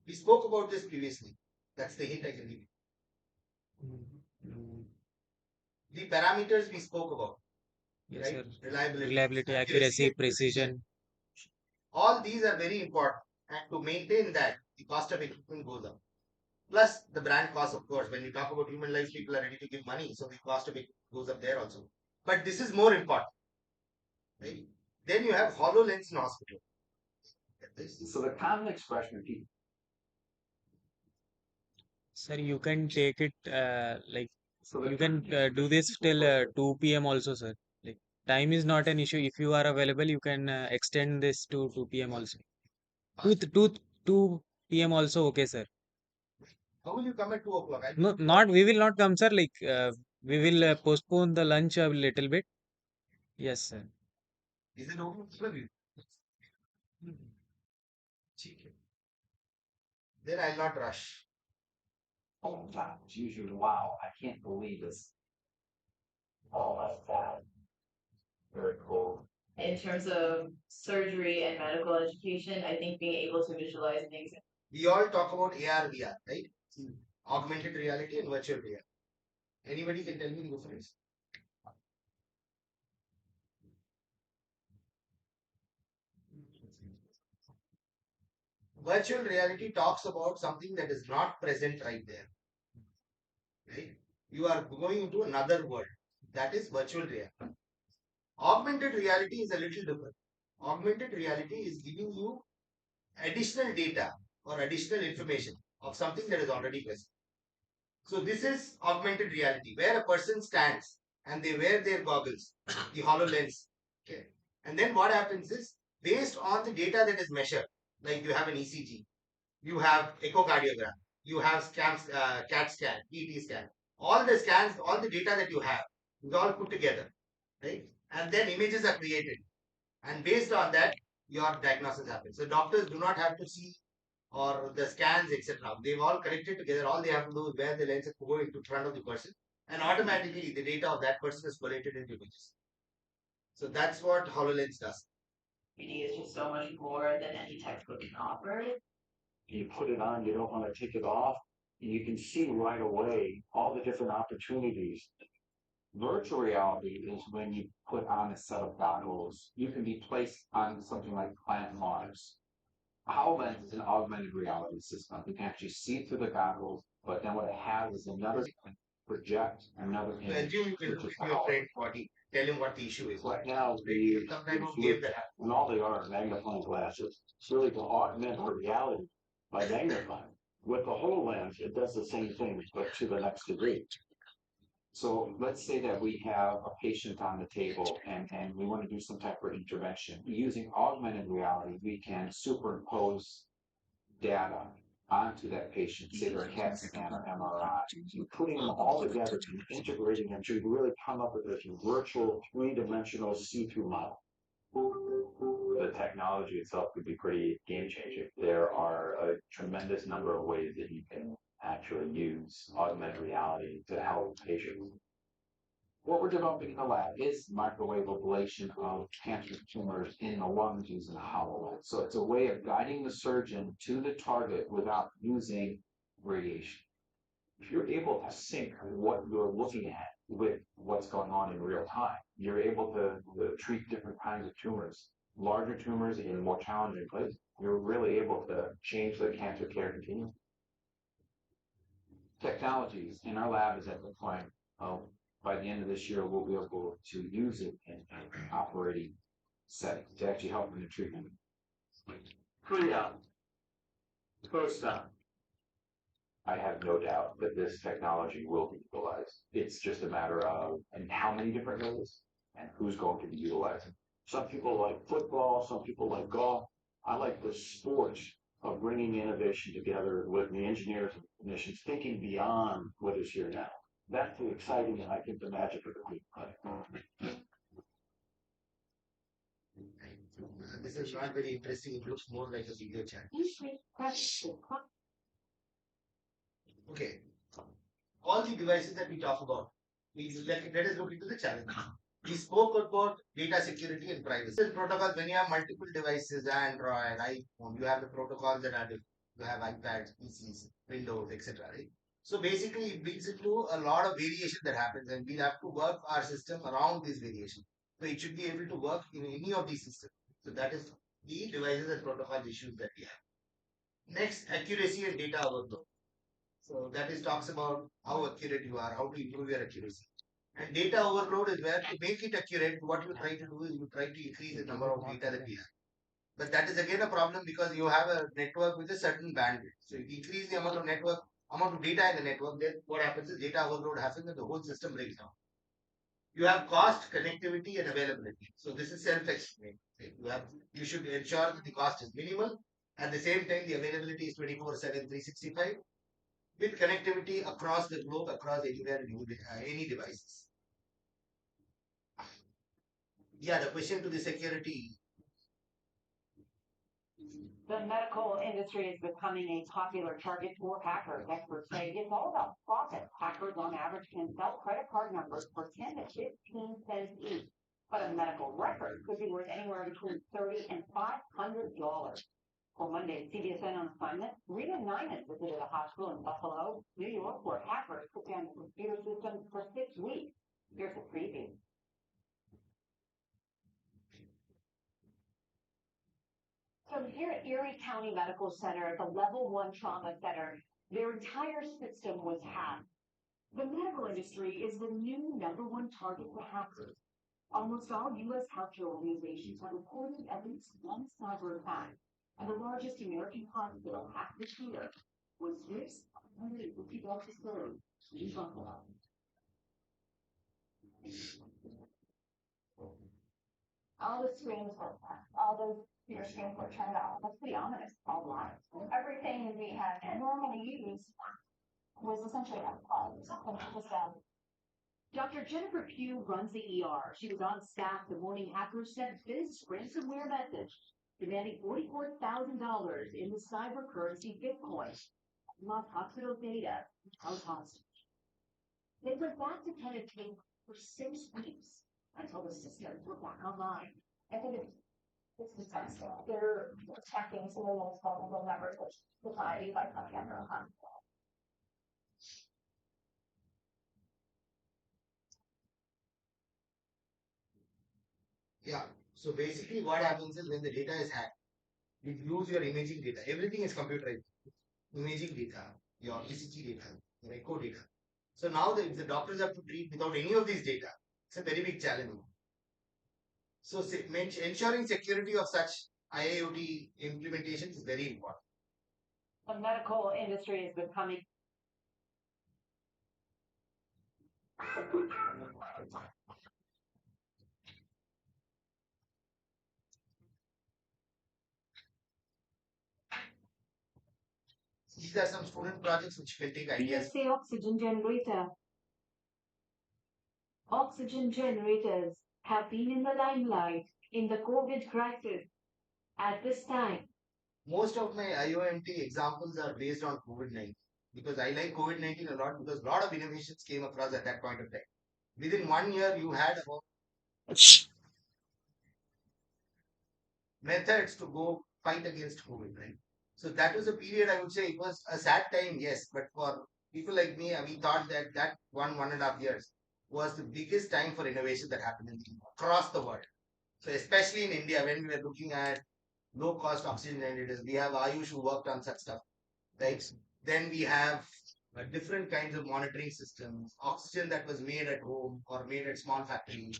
We spoke about this previously. That's the hint I can give you. The parameters we spoke about, Yes, right? sir. Reliability, Accuracy, and precision. all these are very important. And to maintain that, the cost of equipment goes up. Plus the brand cost, of course. When we talk about human lives, people are ready to give money, so the cost of it goes up there also. But this is more important, right? Then you have HoloLens in hospital. So the common expression of people. Sir, you can take it like So the you can do this till 2 p.m. also, sir. Like time is not an issue. If you are available, you can extend this to 2 p.m. also. 2 p.m. also okay, sir. How will you come at 2 o'clock? No, not we will not come, sir. Like we will postpone the lunch a little bit. Yes, sir. Is it okay? Then I'll not rush. Oh, wow. Usually, wow, I can't believe this. Oh, that's bad. Very cool. in terms of surgery and medical education, I think being able to visualize things. We all talk about AR, VR, right? Augmented reality and virtual reality. Anybody can tell me the difference? Virtual reality talks about something that is not present right there. Right? You are going into another world. That is virtual reality. Augmented reality is a little different. Augmented reality is giving you additional data or additional information of something that is already present. So this is augmented reality, where a person stands and they wear their goggles, the HoloLens. Okay. And then what happens is, based on the data that is measured, like you have an ECG, you have echocardiogram, you have CAT scan, ET scan, all the scans, all the data that you have is all put together, right? And then images are created, and based on that, your diagnosis happens. So doctors do not have to see or the scans, etc. They've all connected together. All they have to do is wear the lens and go into front of the person, and automatically the data of that person is collated into images. So that's what HoloLens does. It is just so much more than any textbook can offer. You put it on, you don't want to take it off, and you can see right away all the different opportunities. Virtual reality is when you put on a set of goggles, you can be placed on something like Planet Mars. HoloLens is an augmented reality system. You can actually see through the goggles, but then what it has is another project another So image. assume you can look at your friend body, tell him what the issue is. Right now, Sometimes we give that. and all they are magnifying glasses. It's really to augment the reality by magnifying. With the HoloLens, it does the same thing, but to the next degree. So let's say that we have a patient on the table and we want to do some type of intervention. Using augmented reality, we can superimpose data onto that patient, say their CAT scan or MRI, putting them all together and integrating them to really come up with this virtual three-dimensional see-through model. The technology itself could be pretty game-changing. There are a tremendous number of ways that you can actually use augmented reality to help patients. What we're developing in the lab is microwave ablation of cancerous tumors in the lungs using a HoloLens. So it's a way of guiding the surgeon to the target without using radiation. If you're able to sync what you're looking at with what's going on in real time, you're able to treat different kinds of tumors, larger tumors in more challenging places. You're really able to change the cancer care continuum. Technologies in our lab is at the point of by the end of this year, we'll be able to use it in an operating setting to actually help in the treatment. Pre-op, post-op. I have no doubt that this technology will be utilized. It's just a matter of and how many different ways and who's going to be utilizing. Some people like football, some people like golf. I like the sport of bringing innovation together with the engineers and clinicians thinking beyond what is here now. That's the exciting and I think the magic of the Greek play. This is not very interesting. It looks more like a video chat. Okay. All the devices that we talk about, let us look into the challenge. We spoke about data security and privacy. Protocols, when you have multiple devices, Android, iPhone, you have the protocols that are different. You have iPads, PCs, Windows, etc. Right? So basically, it brings into a lot of variation that happens, and we have to work our system around this variation. So it should be able to work in any of these systems. So that is the devices and protocols issues that we have. Next, accuracy and data overload. So that is talks about how accurate you are, how to improve your accuracy. And data overload is where to make it accurate, what you try to do is you try to increase the number of data that we have. But that is again a problem because you have a network with a certain bandwidth. So if you increase the amount of data in the network, then what happens is data overload happens and the whole system breaks down. You have cost, connectivity, and availability. So this is self-explained. You should ensure that the cost is minimal. At the same time, the availability is 24/7, 365 with connectivity across the globe, across anywhere, any devices. Yeah, the question to the security. The medical industry is becoming a popular target for hackers. Experts say it's all about profit. Hackers on average can sell credit card numbers for 10 to 15 cents each. But a medical record could be worth anywhere between $30 and $500. On Monday, CBSN on assignment, Rita Nyman visited a hospital in Buffalo, New York, where hackers took down the computer system for 6 weeks. Here's a preview. So here at Erie County Medical Center, the Level 1 Trauma Center, their entire system was hacked. The medical industry is the new #1 target for hackers. Almost all U.S. healthcare organizations have reported at least one cyber attack, and the largest American hospital hacked this year was this $150 facility in Buffalo. All the screens were all those your screens were turned off. That's pretty ominous. All live. Everything we had normally used was essentially unplugged. Dr. Jennifer Pugh runs the ER. She was on staff the morning hackers sent this ransomware message demanding $44,000 in the cyber currency Bitcoin. Lost hospital data, held hostage. They went back to penetrate for 6 weeks until the systems were back online. I think it's disgusting. They're attacking some of the most vulnerable members of society by coming after a hospital. Yeah. So basically what happens is when the data is hacked, you lose your imaging data. Everything is computerized. Imaging data, your ECG data, your echo data. So now if the doctors have to treat without any of these data, it's a very big challenge. So ensuring security of such IoT implementation is very important. The medical industry is becoming These are some student projects which will take ideas. PSA oxygen generator. Oxygen generators have been in the limelight in the COVID crisis. At this time, most of my IOMT examples are based on COVID-19 because I like COVID-19 a lot because a lot of innovations came across at that point of time. Within 1 year, you had about methods to go fight against COVID, right? So that was a period I would say it was a sad time, yes, but for people like me, we thought that 1.5 years was the biggest time for innovation that happened across the world. So especially in India, when we were looking at low cost oxygen generators, we have Ayush who worked on such stuff, right? Then we have different kinds of monitoring systems, oxygen that was made at home or made at small factories.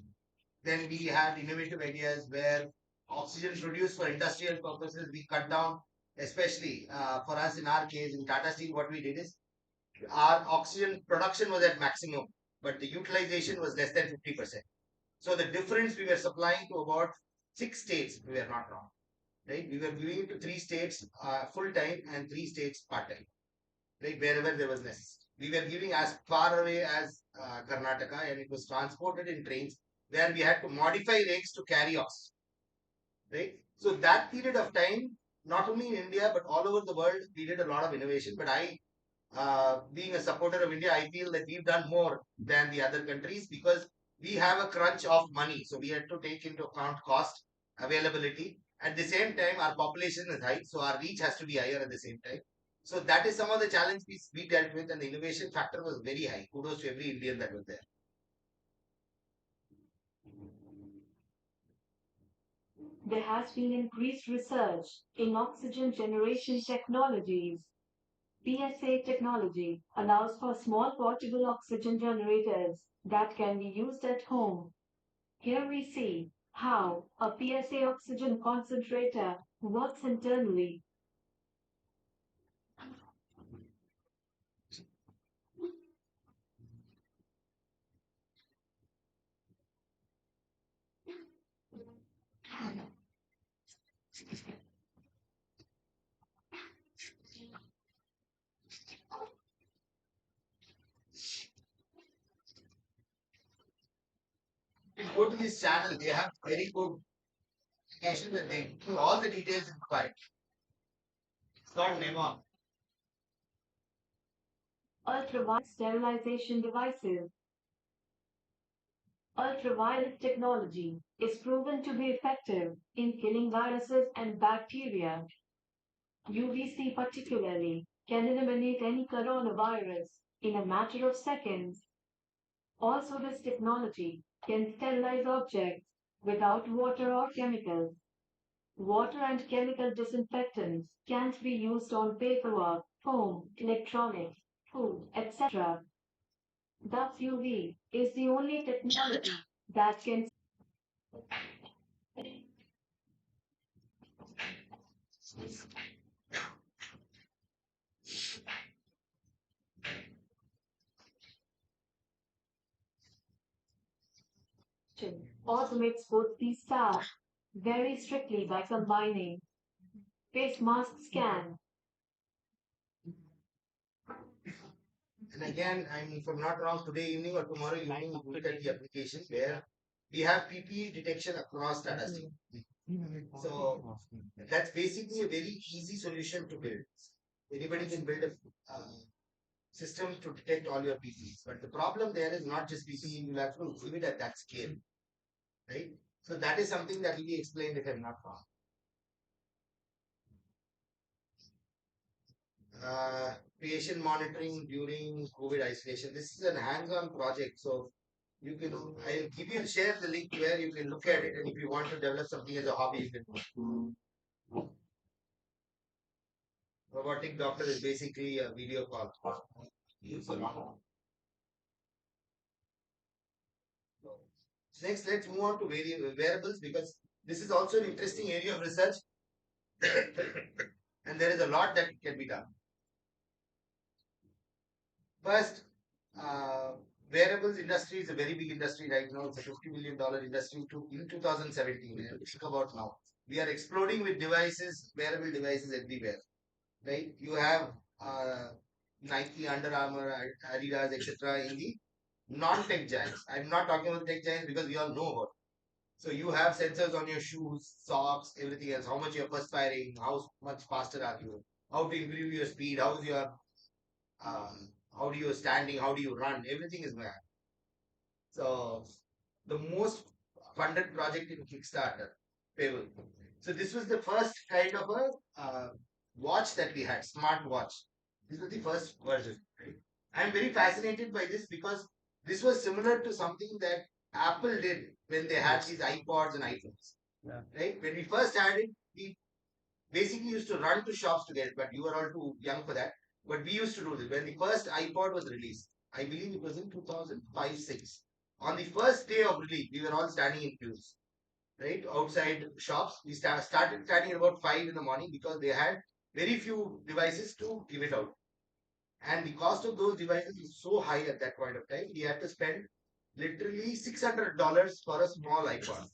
Then we had innovative ideas where oxygen produced for industrial purposes, we cut down, especially for us in our case, in Tata Steel, what we did is our oxygen production was at maximum, but the utilization was less than 50%. So the difference we were supplying to about 6 states, if we were not wrong, right? We were giving it to 3 states full time and 3 states part time, right? Wherever there was necessary. We were giving as far away as Karnataka, and it was transported in trains where we had to modify rakes to carry oxygen, right? So that period of time, not only in India but all over the world, we did a lot of innovation. But being a supporter of India, I feel that we've done more than the other countries because we have a crunch of money. So we had to take into account cost, availability. At the same time, our population is high, so our reach has to be higher at the same time. So that is some of the challenge we dealt with, and the innovation factor was very high. Kudos to every Indian that was there. there has been increased research in oxygen generation technologies. PSA technology allows for small portable oxygen generators that can be used at home. Here we see how a PSA oxygen concentrator works internally. Go to this channel, they have very good application that they do all the details required. It's called Nemo. Ultraviolet sterilization devices. Ultraviolet technology is proven to be effective in killing viruses and bacteria. UVC particularly can eliminate any coronavirus in a matter of seconds. Also, this technology can sterilize objects without water or chemicals. Water and chemical disinfectants can't be used on paperwork, foam, electronics, food, etc. Thus, UV is the only technology that can automates both these tasks very strictly by combining face mask scan. And again, if I'm not wrong, today evening or tomorrow evening, we look at the application where we have PPE detection across data stream. So that's basically a very easy solution to build. Anybody can build a system to detect all your PPEs. But the problem there is not just PPE, you have to give it at that scale, right? So that is something that will be explained if I'm not wrong. Patient monitoring during COVID isolation. This is a hands-on project, so you can. I'll share the link where you can look at it, and if you want to develop something as a hobby, you can. Robotic doctor is basically a video call. Next, let's move on to wearables because this is also an interesting area of research, and there is a lot that can be done. First, wearables industry is a very big industry right now. It's a $50 billion industry in 2017. Think about now. We are exploding with devices, wearable devices everywhere. Right? You have Nike, Under Armour, Adidas, etc. in the non-tech giants. I'm not talking about tech giants because we all know about it. So you have sensors on your shoes, socks, everything else. How much you're perspiring, how much faster are you, how to improve your speed, how's your how do you standing, how do you run, everything is there. So the most funded project in Kickstarter, Pebble. So this was the first kind of a watch that we had, smart watch. This was the first version. Right? I'm very fascinated by this because this was similar to something that Apple did when they had these iPods and iPhones. Yeah. Right? When we first had it, we basically used to run to shops to get it, but you were all too young for that. But we used to do this. When the first iPod was released, I believe it was in 2005-6. On the first day of release, we were all standing in queues, right? Outside shops. We started standing at about 5 in the morning because they had very few devices to give it out. And the cost of those devices is so high at that point of time, we had to spend literally $600 for a small iPod,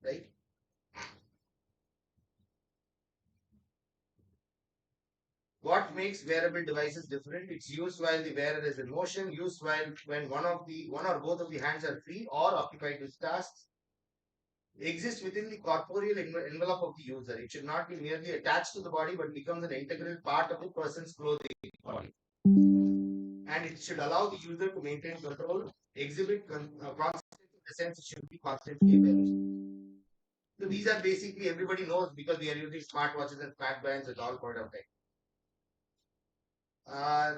right? What makes wearable devices different? It's used while the wearer is in motion, used while when one or both of the hands are free or occupied with tasks, exists within the corporeal envelope of the user. It should not be merely attached to the body but becomes an integral part of the person's clothing body. And it should allow the user to maintain control, exhibit consistency in the sense it should be constantly available. So these are basically everybody knows because we are using smartwatches and smartbands at all point of time.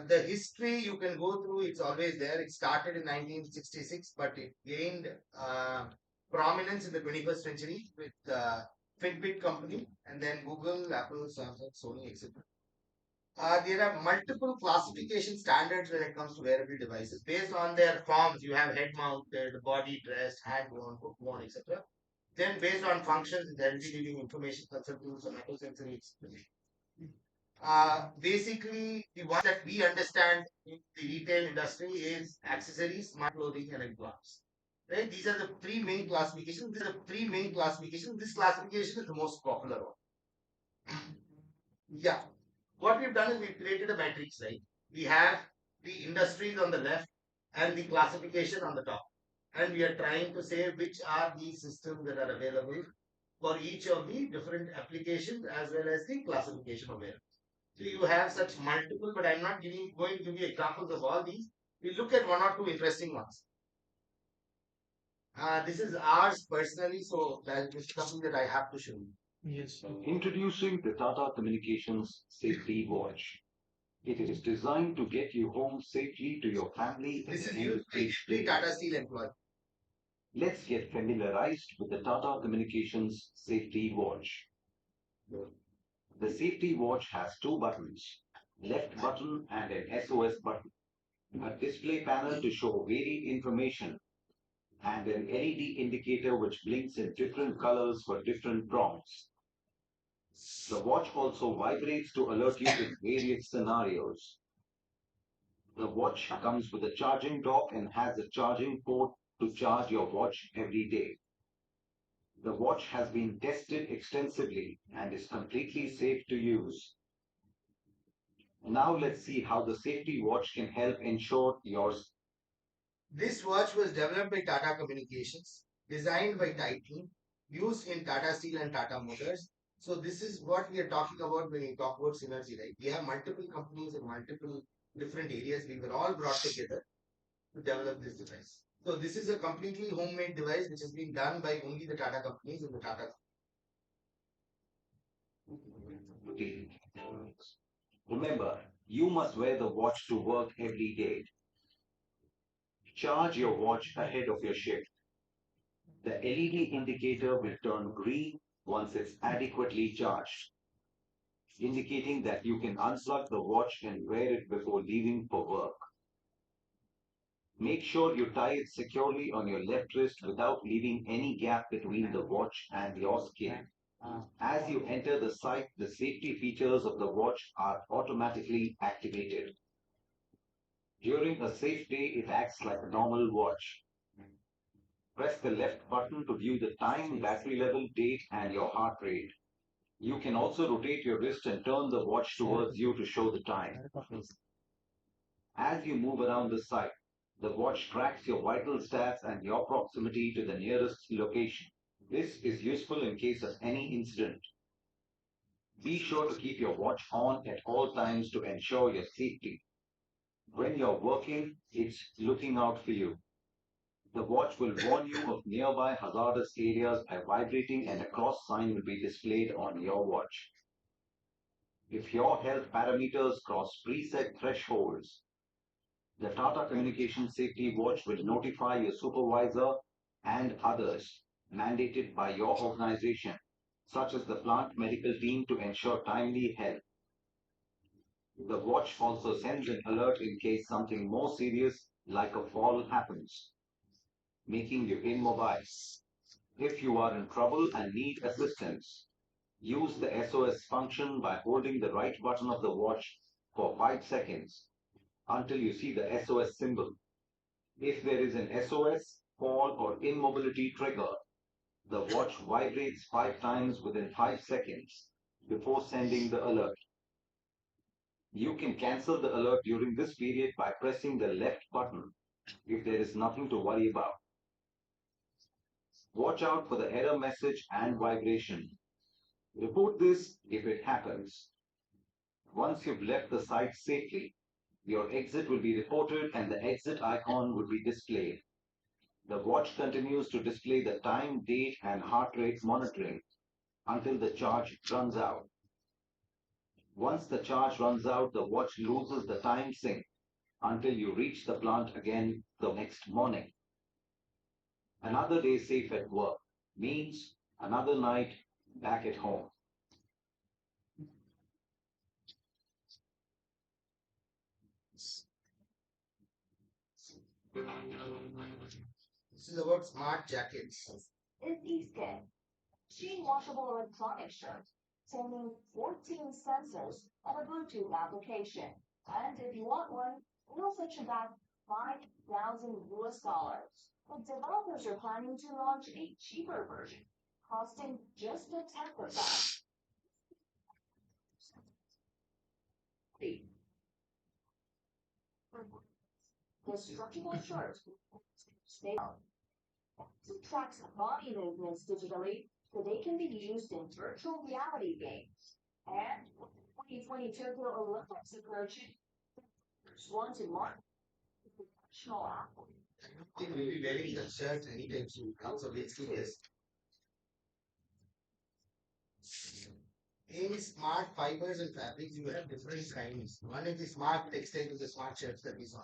The history you can go through, it's always there. It started in 1966, but it gained prominence in the 21st century with Fitbit company and then Google, Apple, Samsung, Sony, etc. There are multiple classification standards when it comes to wearable devices. Based on their forms, you have head mounted, body dressed, hand worn, hook worn, etc. Then based on functions, the energy reading, information consumption, psychosensory, etc. Basically, the one that we understand in the retail industry is accessories, smart clothing, and implants. Right? These are the three main classifications. This classification is the most popular one. Yeah. What we've done is we've created a matrix, right? We have the industries on the left and the classification on the top. And we are trying to say which are the systems that are available for each of the different applications as well as the classification of it. So you have such multiple, but I'm not going to give you examples of all these. We look at one or two interesting ones. This is ours personally, so that is something that I have to show you. Yes. Introducing the Tata Communications Safety Watch. It is designed to get you home safely to your family at This the is end of used by each every day. Tata Steel employee. Let's get familiarized with the Tata Communications Safety Watch. The safety watch has two buttons, left button and an SOS button, a display panel to show varied information, and an LED indicator which blinks in different colors for different prompts. The watch also vibrates to alert you in various scenarios. The watch comes with a charging dock and has a charging port to charge your watch every day. The watch has been tested extensively and is completely safe to use. Now let's see how the safety watch can help ensure yours. This watch was developed by Tata Communications, designed by Titan, used in Tata Steel and Tata Motors. So this is what we are talking about when we talk about synergy, right? We have multiple companies in multiple different areas. We were all brought together to develop this device. So this is a completely homemade device which has been done by only the Tata companies and the Tata. Remember, you must wear the watch to work every day. Charge your watch ahead of your shift. The LED indicator will turn green once it's adequately charged, indicating that you can unplug the watch and wear it before leaving for work. Make sure you tie it securely on your left wrist without leaving any gap between the watch and your skin. As you enter the site, the safety features of the watch are automatically activated. During a safe day, it acts like a normal watch. Press the left button to view the time, battery level, date, and your heart rate. You can also rotate your wrist and turn the watch towards you to show the time. As you move around the site, the watch tracks your vital stats and your proximity to the nearest location. This is useful in case of any incident. Be sure to keep your watch on at all times to ensure your safety. When you're working, it's looking out for you. The watch will warn you of nearby hazardous areas by vibrating, and a cross sign will be displayed on your watch. If your health parameters cross preset thresholds, the Tata Communication Safety Watch will notify your supervisor and others mandated by your organization, such as the plant medical team, to ensure timely help. The watch also sends an alert in case something more serious, like a fall, happens, making you immobile. If you are in trouble and need assistance, use the SOS function by holding the right button of the watch for 5 seconds until you see the SOS symbol. If there is an SOS, fall, or immobility trigger, the watch vibrates 5 times within 5 seconds before sending the alert. You can cancel the alert during this period by pressing the left button if there is nothing to worry about. Watch out for the error message and vibration. Report this if it happens. Once you've left the site safely, your exit will be reported and the exit icon will be displayed. The watch continues to display the time, date, and heart rate monitoring until the charge runs out. Once the charge runs out, the watch loses the time sync until you reach the plant again the next morning. Another day safe at work means another night back at home. This is about smart jackets. Is eScan, machine washable electronic shirt, containing 14 sensors and a Bluetooth application. And if you want one, it'll set you back 5,000 US dollars. But developers are planning to launch a cheaper version, costing just a tenth of that. The stretchable shirt stay out. It tracks body movements digitally so they can be used in virtual reality games. And with the 2020 Tokyo Olympics approaching, wanted more. I think we'll be wearing the shirt anytime soon. So basically, yes. In smart fibers and fabrics, you have different kinds. One is the smart textile with the smart shirts that we saw.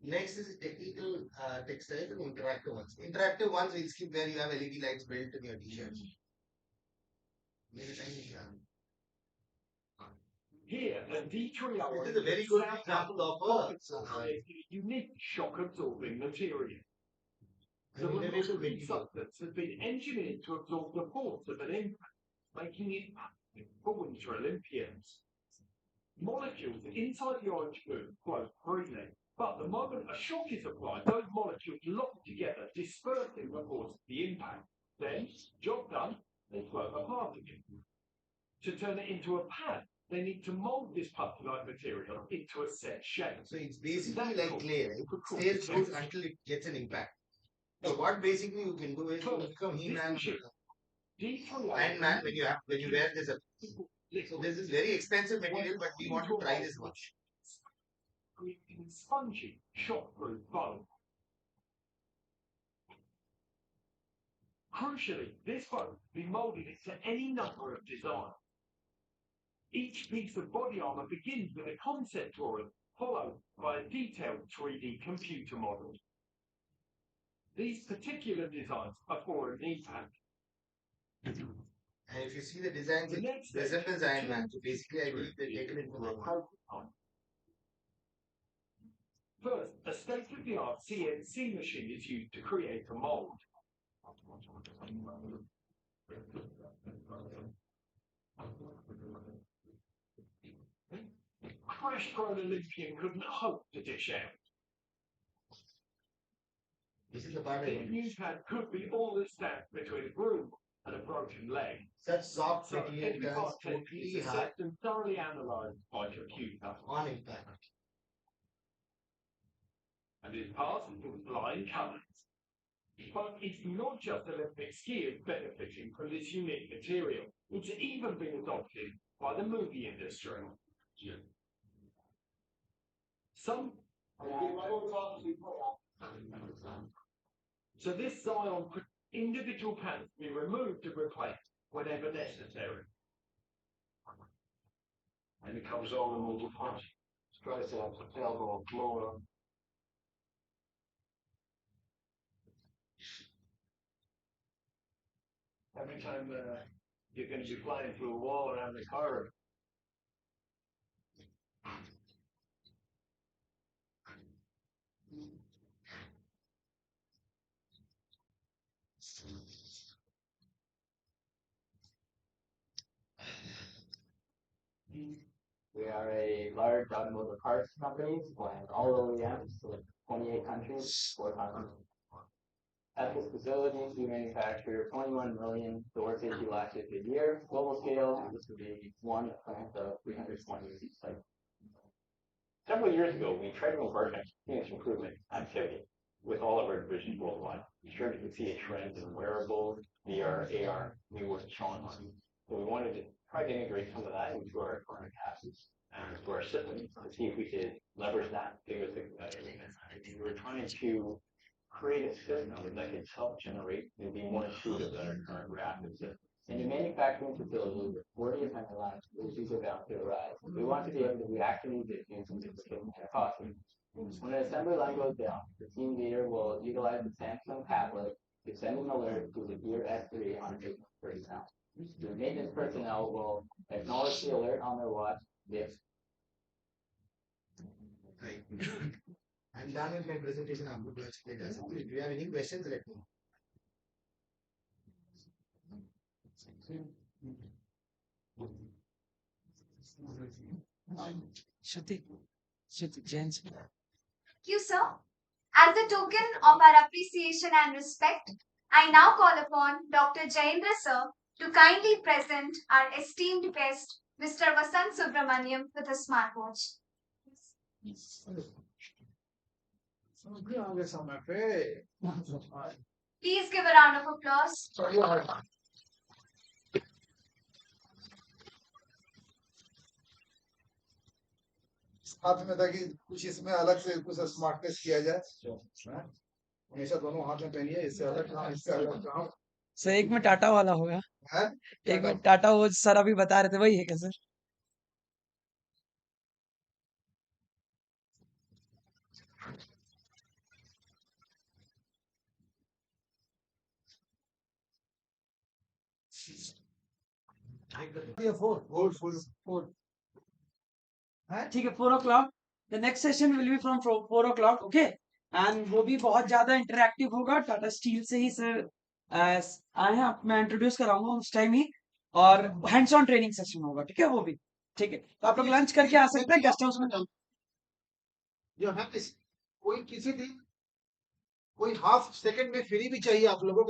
Next is the technical textile and interactive ones. Interactive ones will skip where you have LED lights built in your t-shirts. Here, a D3R This is a very good example of a unique shock-absorbing material. The removable substance has been engineered to absorb the force of an impact, making it perfect for Winter Olympians. Molecules inside the orange food flow freely, but the moment a shock is applied, those molecules lock together, dispersing the force of the impact. Then, job done, they float apart again. To turn it into a pad, they need to mold this putty-like material into a set shape. So it's basically like clay, right? It stays good until it gets an impact. So what basically you can do is you become He-Man, Iron Man when you wear this. So this is very expensive material, but we want to try this one. Creating spongy, shock-proof foam. Crucially, this foam can be molded into any number of designs. Each piece of body armor begins with a concept drawing, followed by a detailed 3D computer model. These particular designs are for an impact. And if you see the designs, it resembles Iron Man. So basically, I believe they've taken it from that one. First, a state-of-the-art CNC machine is used to create a mold. Crash-prone Olympian couldn't hope to dish out. This is the part The impact could be all that stands between a groove and a broken leg. Such soft So material every turns part totally is hard assessed and thoroughly analysed by computer. on impact. And is passed with flying colours. But it's not just Olympic skiers benefiting from this unique material. It's even been adopted by the movie industry. So this Zion individual panels be removed and replaced whenever necessary. And it comes on in multiple parts. Triceps, elbow, molar. Every time you're going to be flying through a wall around the curve. We are a large automotive parts company supplying all OEMs to 28 countries, 4 continents. At this facility, we manufacture 21 million door safety latches a year. Global scale, this would be one plant of 320 sites. Several years ago, we tried to embark on continuous improvement activity with all of our divisions worldwide. We sure to see a trend in wearables, VR, AR, new work showing on. So we wanted to try to integrate some of that into our current assets and into our system to see if we could leverage that to give us we were trying to create a system that could self-generate and be more intuitive than our current reactive system. In a manufacturing facility with 40 assembly lines, issues are bound to arise. We want to be able to react to these issues and duplicate them if possible. When an assembly line goes down, the team leader will utilize the Samsung tablet to send an alert to the Gear S3 on its personnel. The maintenance personnel will acknowledge the alert on their watch if I'm done with my presentation. I'm going to explain that. If you have any questions, let me know. Thank you, sir. As a token of our appreciation and respect, I now call upon Dr. Jaindra sir to kindly present our esteemed guest, Mr. Vasant Subramaniam, with a smartwatch. Please give a round of applause. हाथ में था कि कुछ इसमें अलग से कुछ smartness किया जाए। हाँ? हमेशा दोनों हाथ में पहनिए, इससे अलग कहाँ, इससे अलग कहाँ। सर एक में टाटा वाला होगा, है एक में टाटा वो सर अभी बता रहे थे वही है क्या सर? फोर ठीक है 4 o'clock the next session will be from 4 o'clock okay and वो भी बहुत ज्यादा इंटरेक्टिव होगा। टाटा स्टील से ही सर आए हैं, मैं इंट्रोड्यूस कराऊंगा उस टाइम ही, और हैंड्स ऑन ट्रेनिंग सेशन होगा, ठीक है वो भी। ठीक है तो आप लोग लंच करके आ सकते हैं गेस्ट हाउस में। जो है कोई किसी दिन कोई हाफ सेकंड में फ्री भी चाहिए आप लोगों को।